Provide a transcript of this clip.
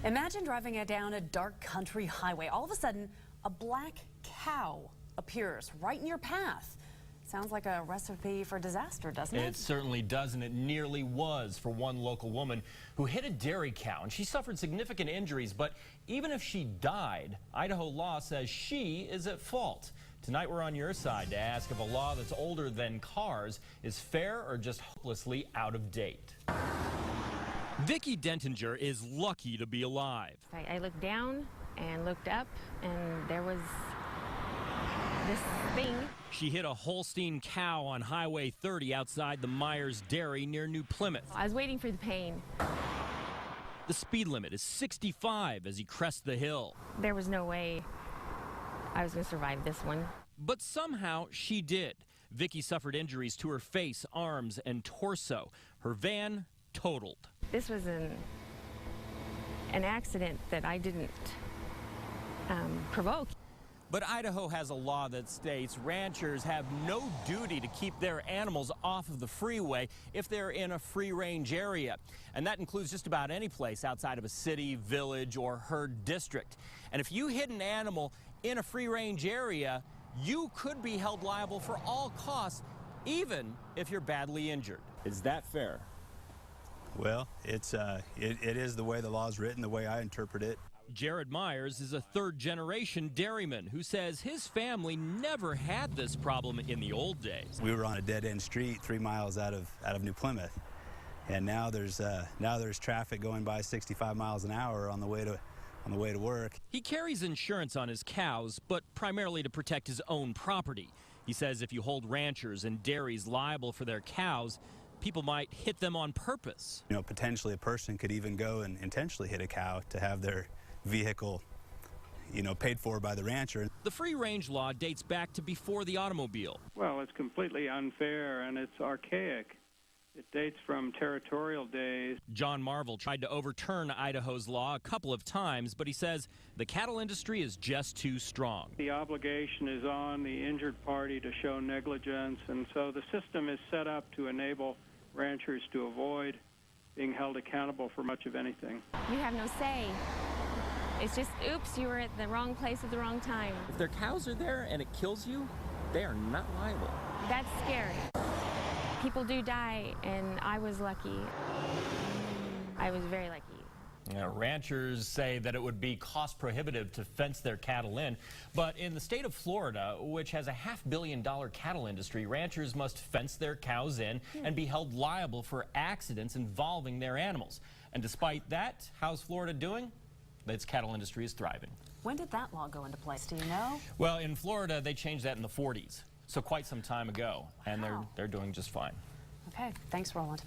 Imagine driving down a dark country highway. All of a sudden, a black cow appears right in your path. Sounds like a recipe for disaster, doesn't it? It certainly does, and it nearly was for one local woman who hit a dairy cow, and she suffered significant injuries. But even if she died, Idaho law says she is at fault. Tonight we're on your side to ask if a law that's older than cars is fair or just hopelessly out of date. Vicki Dentinger is lucky to be alive. I looked down and looked up, and there was this thing. She hit a Holstein cow on Highway 30 outside the Myers Dairy near New Plymouth. I was waiting for the pain. The speed limit is 65 as he crests the hill. There was no way I was going to survive this one. But somehow she did. Vicki suffered injuries to her face, arms, and torso. Her van totaled. This was an accident that I didn't provoke. But Idaho has a law that states ranchers have no duty to keep their animals off of the freeway if they're in a free-range area. And that includes just about any place outside of a city, village, or herd district. And if you hit an animal in a free-range area, you could be held liable for all costs, even if you're badly injured. Is that fair? Well, it is the way the law is written, the way I interpret it. Jared Myers is a third-generation dairyman who says his family never had this problem in the old days. We were on a dead-end street 3 miles out of New Plymouth, and now there's traffic going by 65 miles an hour on the way to work. He carries insurance on his cows, but primarily to protect his own property. He says if you hold ranchers and dairies liable for their cows, people might hit them on purpose. You know, potentially a person could even go and intentionally hit a cow to have their vehicle, paid for by the rancher. The free-range law dates back to before the automobile. Well, it's completely unfair and it's archaic. It dates from territorial days. John Marvel tried to overturn Idaho's law a couple of times, but he says the cattle industry is just too strong. The obligation is on the injured party to show negligence, and so the system is set up to enable ranchers to avoid being held accountable for much of anything. You have no say. It's just, oops, you were at the wrong place at the wrong time. If their cows are there and it kills you, they are not liable. That's scary. People do die, and I was lucky. I was very lucky. Ranchers say that it would be cost prohibitive to fence their cattle in, but in the state of Florida, which has a $500 million cattle industry, ranchers must fence their cows in and be held liable for accidents involving their animals. And despite that, how's Florida doing? Its cattle industry is thriving. When did that law go into place? Do you know? Well, in Florida, they changed that in the 40s, so quite some time ago, and Wow. they're doing just fine. Okay, thanks, Roland.